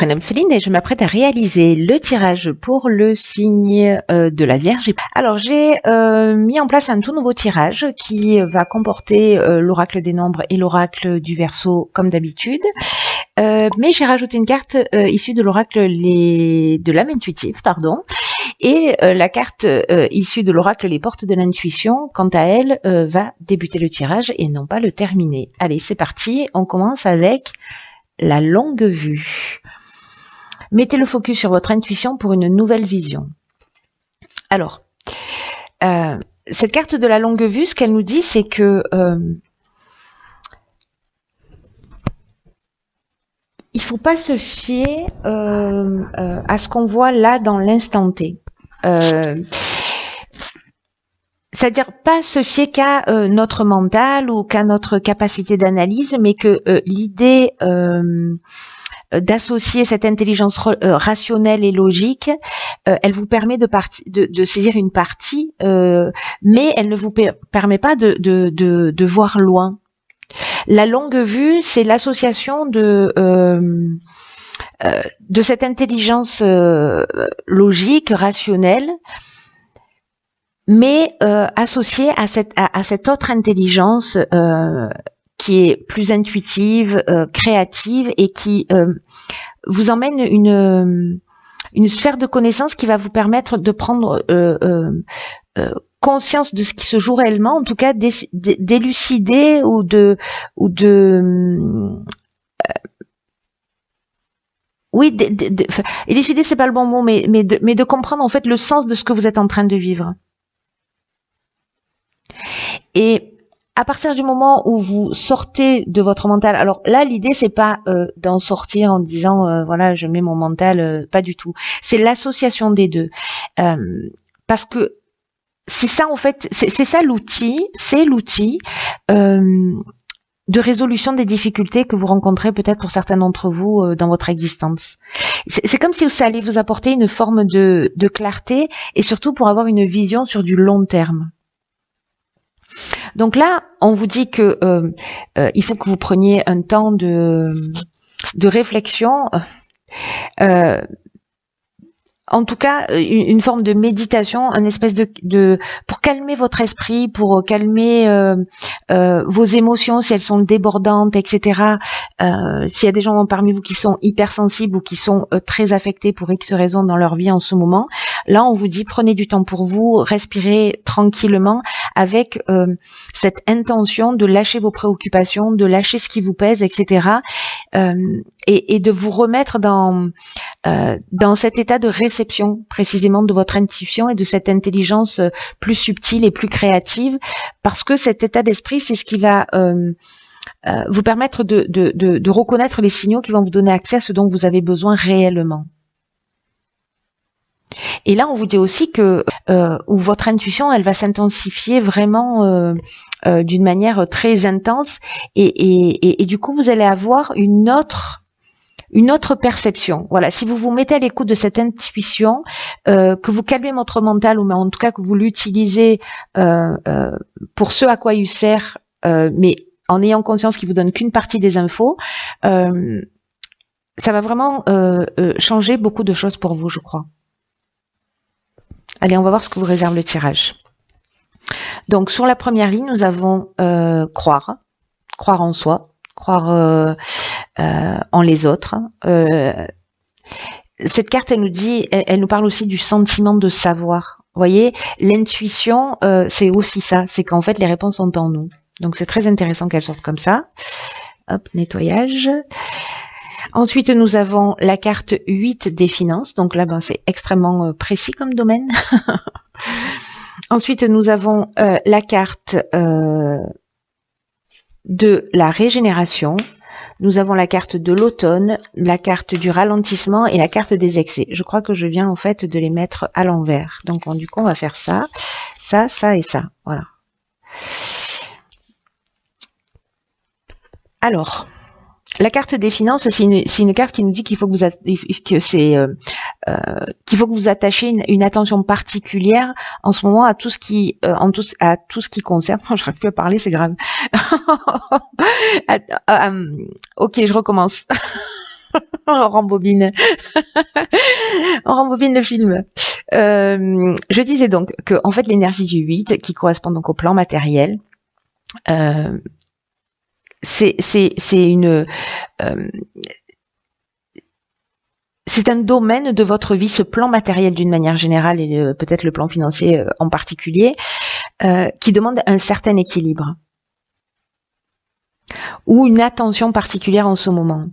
Prénom Céline et je m'apprête à réaliser le tirage pour le signe de la Vierge. Alors j'ai mis en place un tout nouveau tirage qui va comporter l'oracle des nombres et l'oracle du Verseau comme d'habitude. Mais j'ai rajouté une carte issue de l'oracle de l'âme intuitive, pardon. Et la carte issue de l'oracle les portes de l'intuition, quant à elle, va débuter le tirage et non pas le terminer. Allez, c'est parti, on commence avec la longue vue. Mettez le focus sur votre intuition pour une nouvelle vision. Alors, cette carte de la longue vue, ce qu'elle nous dit, c'est que il faut pas se fier à ce qu'on voit là dans l'instant T. C'est-à-dire pas se fier qu'à notre mental ou qu'à notre capacité d'analyse, mais que l'idée d'associer cette intelligence rationnelle et logique, elle vous permet de saisir une partie, mais elle ne vous permet pas de voir loin. La longue vue, c'est l'association de cette intelligence logique, rationnelle, mais associée à cette autre intelligence qui est plus intuitive, créative et qui vous emmène une sphère de connaissance qui va vous permettre de prendre conscience de ce qui se joue réellement, en tout cas d'élucider ou de élucider, c'est pas le bon mot, mais de comprendre en fait le sens de ce que vous êtes en train de vivre. Et à partir du moment où vous sortez de votre mental, alors là l'idée c'est pas d'en sortir en disant voilà je mets mon mental, pas du tout. C'est l'association des deux, parce que c'est ça en fait, c'est ça l'outil, c'est l'outil de résolution des difficultés que vous rencontrez peut-être pour certains d'entre vous dans votre existence. C'est comme si ça allait vous apporter une forme de clarté et surtout pour avoir une vision sur du long terme. Donc là, on vous dit que il faut que vous preniez un temps de réflexion, en tout cas une forme de méditation, une espèce de pour calmer votre esprit, pour calmer vos émotions si elles sont débordantes, etc. S'il y a des gens parmi vous qui sont hypersensibles ou qui sont très affectés pour X raisons dans leur vie en ce moment, là on vous dit prenez du temps pour vous, respirez tranquillement avec cette intention de lâcher vos préoccupations, de lâcher ce qui vous pèse, etc. Et de vous remettre dans cet état de réception précisément de votre intuition et de cette intelligence plus subtile et plus créative, parce que cet état d'esprit, c'est ce qui va vous permettre de reconnaître les signaux qui vont vous donner accès à ce dont vous avez besoin réellement. Et là, on vous dit aussi que où votre intuition, elle va s'intensifier vraiment d'une manière très intense, et du coup, vous allez avoir une autre perception. Voilà, si vous vous mettez à l'écoute de cette intuition, que vous calmez votre mental, ou en tout cas que vous l'utilisez pour ce à quoi il sert, mais en ayant conscience qu'il vous donne qu'une partie des infos, ça va vraiment changer beaucoup de choses pour vous, je crois. Allez, on va voir ce que vous réserve le tirage. Donc, sur la première ligne, nous avons croire en soi, croire en les autres. Cette carte, elle nous dit, elle nous parle aussi du sentiment de savoir. Vous voyez, l'intuition, c'est aussi ça, c'est qu'en fait, les réponses sont en nous. Donc, c'est très intéressant qu'elle sorte comme ça. Hop, nettoyage. Ensuite, nous avons la carte 8 des finances. Donc là, c'est extrêmement précis comme domaine. Ensuite, nous avons la carte de la régénération. Nous avons la carte de l'automne, la carte du ralentissement et la carte des excès. Je crois que je viens en fait de les mettre à l'envers. Donc du coup, on va faire ça, ça, ça et ça. Voilà. Alors, la carte des finances, c'est une carte qui nous dit qu'il faut que vous attachiez une attention particulière en ce moment à tout ce qui concerne. Je n'arrive plus à parler, c'est grave. Ok, je recommence. On rembobine. On rembobine le film. Je disais donc que en fait l'énergie du 8 qui correspond donc au plan matériel, euh, c'est une c'est un domaine de votre vie, ce plan matériel d'une manière générale et peut-être le plan financier en particulier, qui demande un certain équilibre ou une attention particulière en ce moment.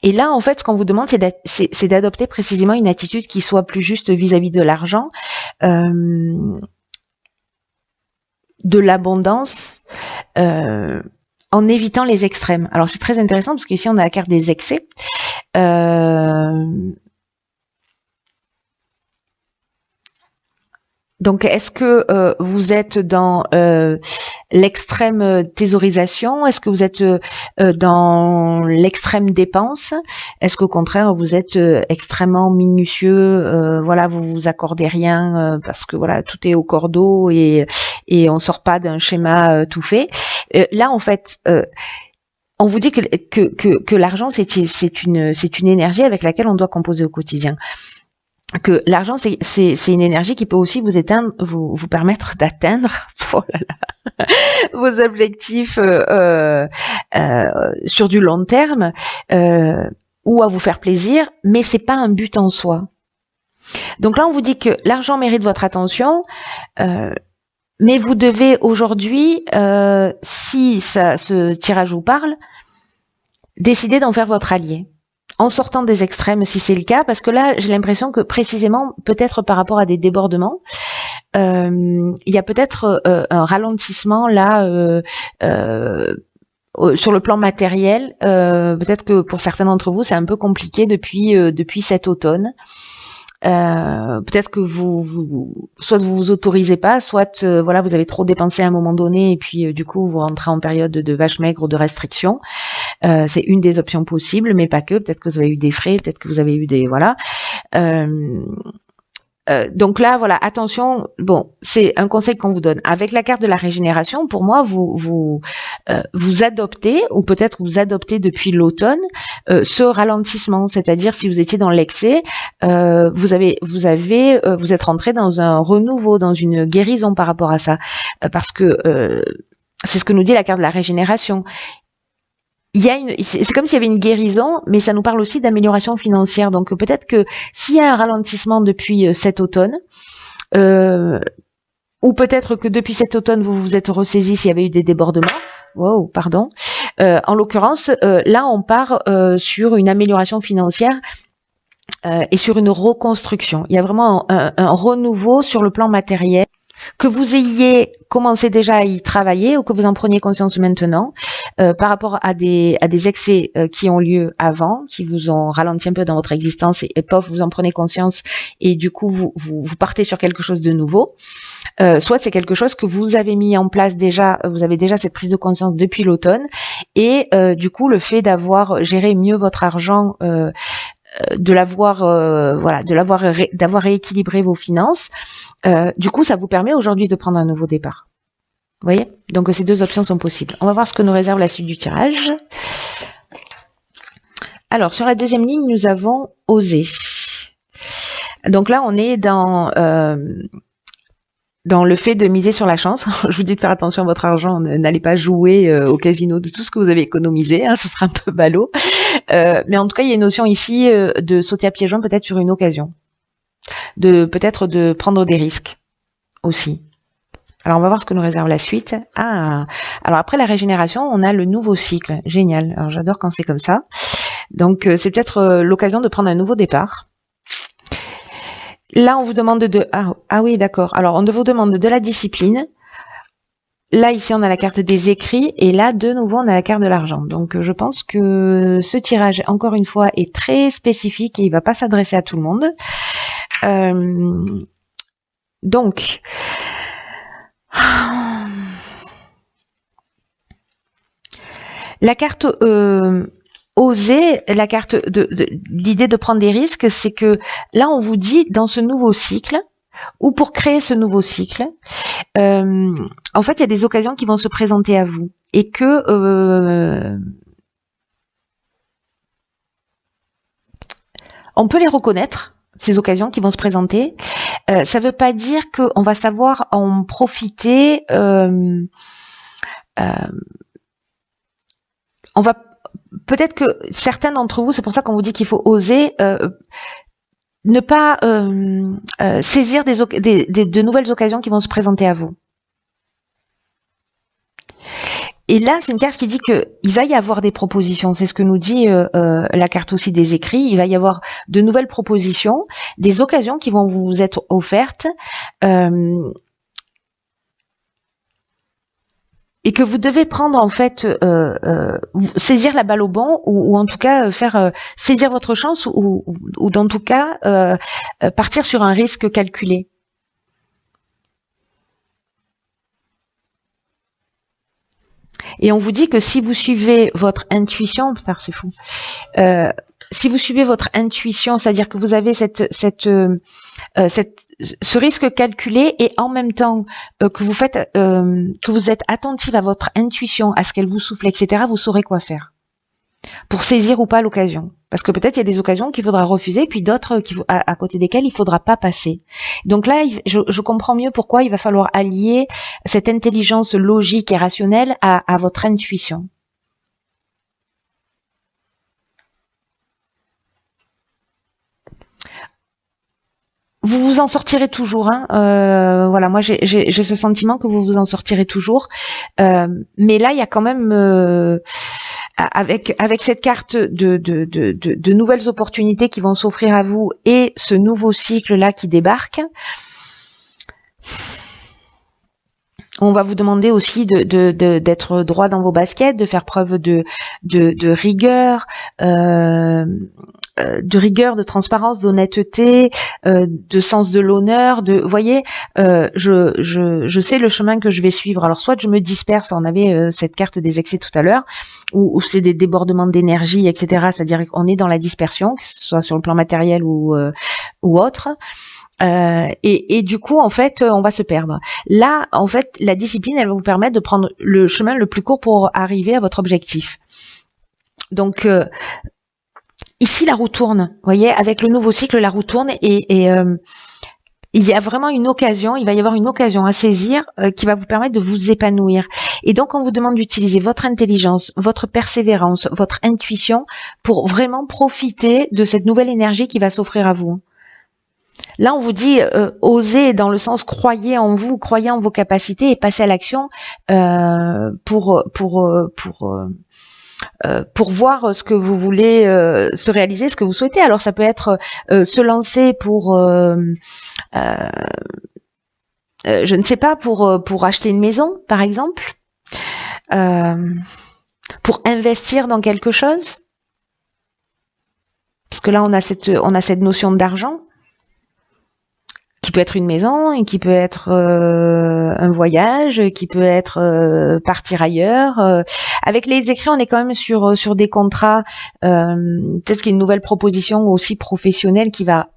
Et là, en fait, ce qu'on vous demande, c'est d'adopter précisément une attitude qui soit plus juste vis-à-vis de l'argent, de l'abondance, en évitant les extrêmes. Alors, c'est très intéressant parce qu'ici, on a la carte des excès. Donc, est-ce que vous êtes dans l'extrême thésaurisation? Est-ce que vous êtes dans l'extrême dépense? Est-ce qu'au contraire, vous êtes extrêmement minutieux? Voilà, vous vous accordez rien parce que voilà, tout est au cordeau et on sort pas d'un schéma tout fait. Là, en fait, on vous dit que l'argent, c'est une énergie avec laquelle on doit composer au quotidien. Que l'argent, c'est une énergie qui peut aussi vous permettre d'atteindre vos objectifs sur du long terme ou à vous faire plaisir, mais c'est pas un but en soi. Donc là, on vous dit que l'argent mérite votre attention, mais vous devez aujourd'hui, si ce tirage vous parle, décider d'en faire votre allié. En sortant des extrêmes si c'est le cas, parce que là j'ai l'impression que précisément, peut-être par rapport à des débordements, il y a peut-être un ralentissement là sur le plan matériel. Peut-être que pour certains d'entre vous c'est un peu compliqué depuis cet automne. Peut-être que soit vous vous autorisez pas, soit voilà, vous avez trop dépensé à un moment donné et puis du coup vous rentrez en période de vache maigre ou de restriction. C'est une des options possibles, mais pas que. Peut-être que vous avez eu des frais, peut-être que vous avez eu des voilà. Donc là, voilà, attention. Bon, c'est un conseil qu'on vous donne. Avec la carte de la régénération, pour moi, vous adoptez, ou peut-être vous adoptez depuis l'automne, ce ralentissement. C'est-à-dire, si vous étiez dans l'excès, vous êtes rentré dans un renouveau, dans une guérison par rapport à ça, parce que c'est ce que nous dit la carte de la régénération. C'est comme s'il y avait une guérison, mais ça nous parle aussi d'amélioration financière. Donc peut-être que s'il y a un ralentissement depuis cet automne, ou peut-être que depuis cet automne vous vous êtes ressaisi s'il y avait eu des débordements. Wow, pardon. En l'occurrence, là on part sur une amélioration financière et sur une reconstruction. Il y a vraiment un renouveau sur le plan matériel. Que vous ayez commencé déjà à y travailler ou que vous en preniez conscience maintenant par rapport à des excès qui ont lieu avant, qui vous ont ralenti un peu dans votre existence et pof, vous en prenez conscience et du coup vous partez sur quelque chose de nouveau. Soit c'est quelque chose que vous avez mis en place déjà, vous avez déjà cette prise de conscience depuis l'automne et du coup le fait d'avoir géré mieux votre argent, d'avoir rééquilibré vos finances, du coup ça vous permet aujourd'hui de prendre un nouveau départ. Vous voyez? Donc ces deux options sont possibles. On va voir ce que nous réserve la suite du tirage. Alors sur la deuxième ligne, nous avons osé. Donc là on est dans le fait de miser sur la chance. Je vous dis de faire attention à votre argent, n'allez pas jouer au casino de tout ce que vous avez économisé, hein, ce sera un peu ballot. Mais en tout cas, il y a une notion ici de sauter à pieds joints peut-être sur une occasion. Peut-être de prendre des risques aussi. Alors, on va voir ce que nous réserve la suite. Ah, alors après la régénération, on a le nouveau cycle. Génial. Alors, j'adore quand c'est comme ça. Donc, c'est peut-être l'occasion de prendre un nouveau départ. Là, on vous demande ah oui, d'accord. Alors, on vous demande de la discipline. Là, ici, on a la carte des écrits. Et là, de nouveau, on a la carte de l'argent. Donc, je pense que ce tirage, encore une fois, est très spécifique et il ne va pas s'adresser à tout le monde. Donc, la carte oser, la carte de l'idée de prendre des risques, c'est que là, on vous dit, dans ce nouveau cycle, ou pour créer ce nouveau cycle, en fait, il y a des occasions qui vont se présenter à vous et que on peut les reconnaître, ces occasions qui vont se présenter. Ça ne veut pas dire qu'on va savoir en profiter. On va peut-être que certains d'entre vous, c'est pour ça qu'on vous dit qu'il faut oser ne pas saisir de nouvelles occasions qui vont se présenter à vous. Et là, c'est une carte qui dit que il va y avoir des propositions. C'est ce que nous dit la carte aussi des écrits. Il va y avoir de nouvelles propositions, des occasions qui vont vous être offertes. Et que vous devez prendre en fait, saisir la balle au bon, ou en tout cas faire saisir votre chance, ou dans tout cas partir sur un risque calculé. Et on vous dit que si vous suivez votre intuition, putain c'est fou, si vous suivez votre intuition, c'est-à-dire que vous avez ce risque calculé, et en même temps que vous êtes attentive à votre intuition, à ce qu'elle vous souffle, etc., vous saurez quoi faire pour saisir ou pas l'occasion. Parce que peut-être il y a des occasions qu'il faudra refuser, puis d'autres à côté desquelles il faudra pas passer. Donc là, je comprends mieux pourquoi il va falloir allier cette intelligence logique et rationnelle à votre intuition. Vous vous en sortirez toujours, hein. Voilà, moi j'ai ce sentiment que vous vous en sortirez toujours. Mais là, il y a quand même avec cette carte de nouvelles opportunités qui vont s'offrir à vous, et ce nouveau cycle là qui débarque. On va vous demander aussi d'être droit dans vos baskets, de faire preuve de rigueur, de transparence, d'honnêteté, de sens de l'honneur. Vous voyez, je sais le chemin que je vais suivre. Alors soit je me disperse, on avait cette carte des excès tout à l'heure, où c'est des débordements d'énergie, etc. C'est-à-dire qu'on est dans la dispersion, que ce soit sur le plan matériel ou autre. Et du coup, en fait, on va se perdre. Là, en fait, la discipline, elle va vous permettre de prendre le chemin le plus court pour arriver à votre objectif. Donc, ici, la roue tourne. Vous voyez, avec le nouveau cycle, la roue tourne, et il y a vraiment une occasion, il va y avoir une occasion à saisir qui va vous permettre de vous épanouir. Et donc, on vous demande d'utiliser votre intelligence, votre persévérance, votre intuition pour vraiment profiter de cette nouvelle énergie qui va s'offrir à vous. Là, on vous dit osez, dans le sens croyez en vous, croyez en vos capacités et passez à l'action pour voir ce que vous voulez se réaliser, ce que vous souhaitez. Alors, ça peut être se lancer pour, je ne sais pas, pour acheter une maison, par exemple, pour investir dans quelque chose, parce que là, on a cette notion d'argent, qui peut être une maison, et qui peut être un voyage, qui peut être partir ailleurs. Avec les écrits, on est quand même sur des contrats, peut-être qu'il y a une nouvelle proposition aussi professionnelle qui va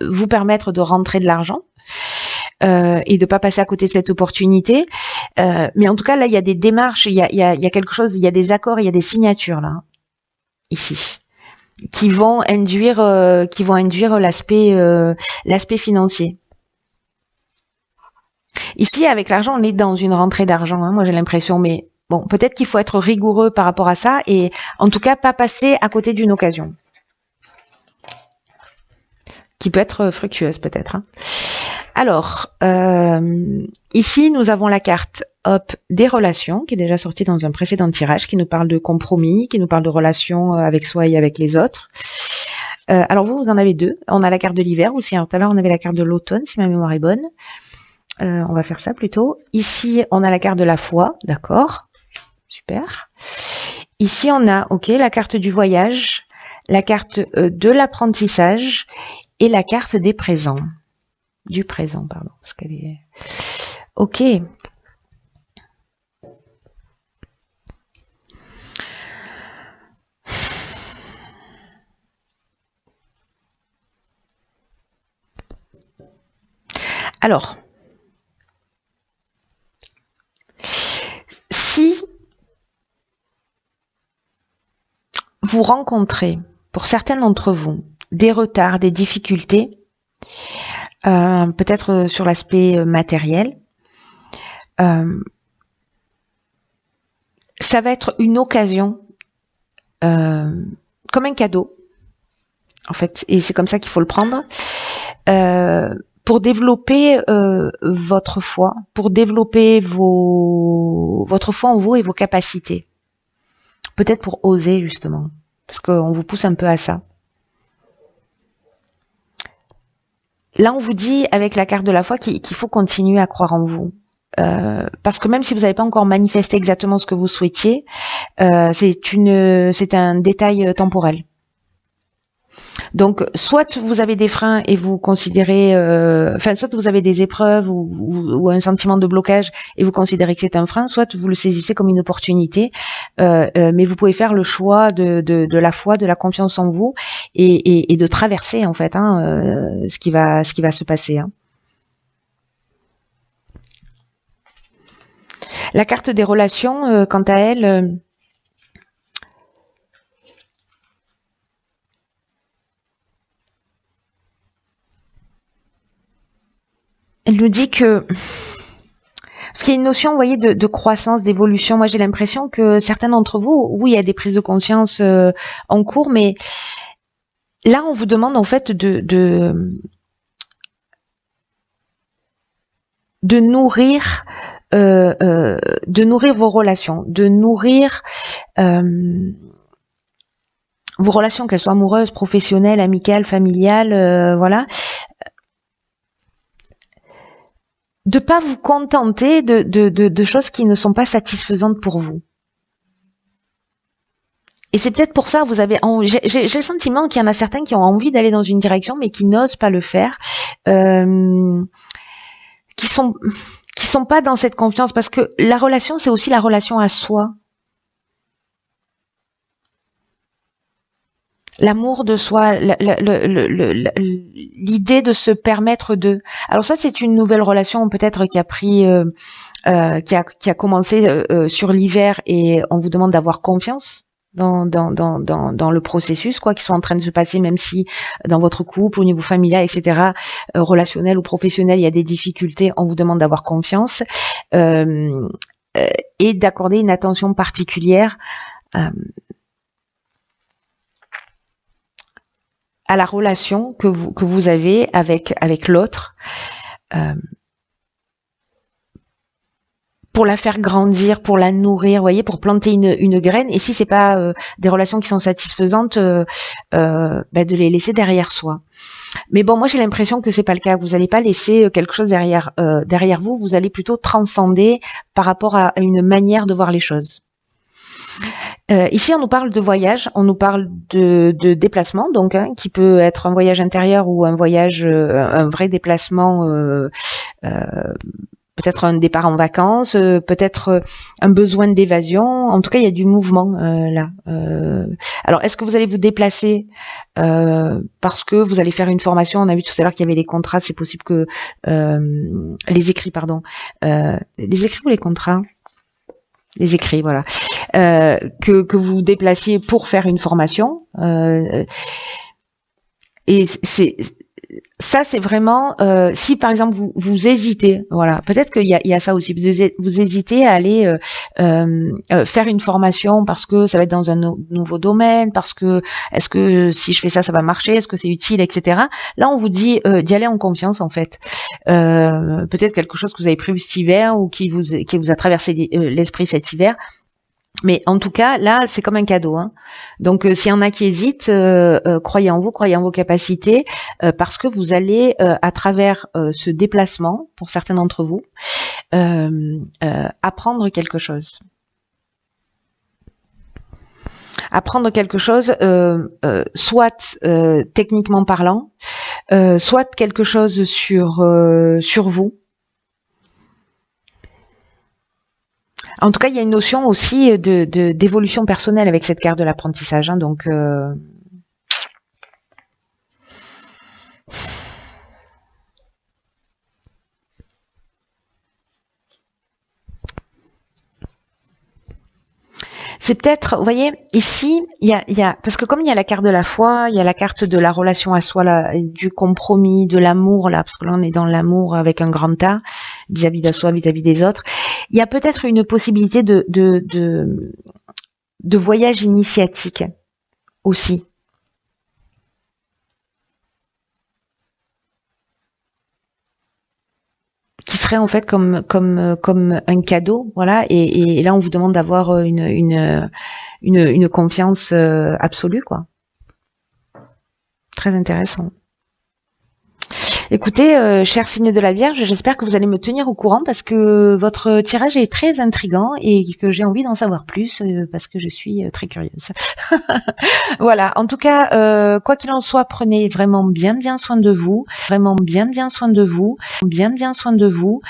vous permettre de rentrer de l'argent et de pas passer à côté de cette opportunité. Mais en tout cas, là, il y a des démarches, il y a quelque chose, il y a des accords, il y a des signatures là, ici, qui vont induire l'aspect financier. Ici, avec l'argent, on est dans une rentrée d'argent, hein, moi j'ai l'impression, mais bon, peut-être qu'il faut être rigoureux par rapport à ça, et en tout cas pas passer à côté d'une occasion qui peut être fructueuse peut-être, hein. Alors, ici nous avons la carte des relations, qui est déjà sortie dans un précédent tirage, qui nous parle de compromis, qui nous parle de relations avec soi et avec les autres. Alors vous en avez deux. On a la carte de l'hiver aussi, alors tout à l'heure on avait la carte de l'automne, si ma mémoire est bonne. On va faire ça plutôt. Ici, on a la carte de la foi, d'accord, super. Ici, on a, la carte du voyage, la carte de l'apprentissage et la carte des présents. Du présent, pardon, parce qu'elle est... Ok. Alors, si vous rencontrez, pour certains d'entre vous, des retards, des difficultés, peut-être sur l'aspect matériel. Ça va être une occasion, comme un cadeau, en fait, et c'est comme ça qu'il faut le prendre, pour développer votre foi, pour développer votre foi en vous et vos capacités. Peut-être pour oser, justement, parce qu'on vous pousse un peu à ça. Là, on vous dit, avec la carte de la foi, qu'il faut continuer à croire en vous. Parce que même si vous n'avez pas encore manifesté exactement ce que vous souhaitiez, c'est un détail temporel. Donc, soit vous avez des freins et vous considérez, soit vous avez des épreuves ou un sentiment de blocage et vous considérez que c'est un frein, soit vous le saisissez comme une opportunité, mais vous pouvez faire le choix de la foi, de la confiance en vous et de traverser en fait ce qui va se passer. Hein. La carte des relations, quant à elle, elle nous dit que parce qu'il y a une notion, vous voyez, de croissance, d'évolution. Moi, j'ai l'impression que certains d'entre vous, oui, il y a des prises de conscience en cours, mais là, on vous demande en fait de nourrir vos relations, de nourrir vos relations, qu'elles soient amoureuses, professionnelles, amicales, familiales, voilà. De pas vous contenter de choses qui ne sont pas satisfaisantes pour vous. Et c'est peut-être pour ça, vous avez, j'ai le sentiment qu'il y en a certains qui ont envie d'aller dans une direction, mais qui n'osent pas le faire, qui sont pas dans cette confiance, parce que la relation, c'est aussi la relation à soi. L'amour de soi, l'idée de se permettre de. Alors soit c'est une nouvelle relation peut-être qui a pris, qui a commencé sur l'hiver et on vous demande d'avoir confiance dans le processus, quoi, qui sont en train de se passer, même si dans votre couple, au niveau familial, etc., relationnel ou professionnel, il y a des difficultés, on vous demande d'avoir confiance et d'accorder une attention particulière à la relation que vous avez avec l'autre, pour la faire grandir, pour la nourrir, vous voyez, pour planter une graine. Et si c'est pas des relations qui sont satisfaisantes, de les laisser derrière soi. Mais bon, moi j'ai l'impression que c'est pas le cas. Vous n'allez pas laisser quelque chose derrière vous. Vous allez plutôt transcender par rapport à une manière de voir les choses. Ici, on nous parle de voyage, on nous parle de déplacement, donc qui peut être un voyage intérieur ou un voyage, un vrai déplacement, peut-être un départ en vacances, peut-être un besoin d'évasion. En tout cas, il y a du mouvement là. Alors, est-ce que vous allez vous déplacer parce que vous allez faire une formation? On a vu tout à l'heure qu'il y avait les contrats. C'est possible que les écrits, pardon, les écrits ou les contrats? Les écrits, voilà. Que vous vous déplaciez pour faire une formation. Et c'est vraiment si par exemple vous hésitez, voilà, peut-être qu'il y a ça aussi, vous hésitez à aller faire une formation parce que ça va être dans un nouveau domaine, parce que est-ce que si je fais ça va marcher, est-ce que c'est utile, etc. Là on vous dit d'y aller en confiance en fait. Peut-être quelque chose que vous avez prévu cet hiver ou qui vous a traversé l'esprit cet hiver. Mais en tout cas, là, c'est comme un cadeau. Hein. Donc, s'il y en a qui hésitent, croyez en vous, croyez en vos capacités, parce que vous allez, à travers ce déplacement, pour certains d'entre vous, apprendre quelque chose. Apprendre quelque chose, soit techniquement parlant, soit quelque chose sur vous. En tout cas, il y a une notion aussi d'évolution personnelle avec cette carte de l'apprentissage. Hein, donc, C'est peut-être, vous voyez, ici, parce que comme il y a la carte de la foi, il y a la carte de la relation à soi, là, du compromis, de l'amour, là, parce que là, on est dans l'amour avec un grand A, vis-à-vis de soi, vis-à-vis des autres. Il y a peut-être une possibilité de voyage initiatique aussi, qui serait en fait comme un cadeau, voilà. Et là, on vous demande d'avoir une confiance absolue, quoi. Très intéressant. Écoutez, cher signe de la Vierge, j'espère que vous allez me tenir au courant parce que votre tirage est très intriguant et que j'ai envie d'en savoir plus parce que je suis très curieuse. Voilà, en tout cas, quoi qu'il en soit, prenez vraiment bien soin de vous, vraiment bien soin de vous, bien soin de vous.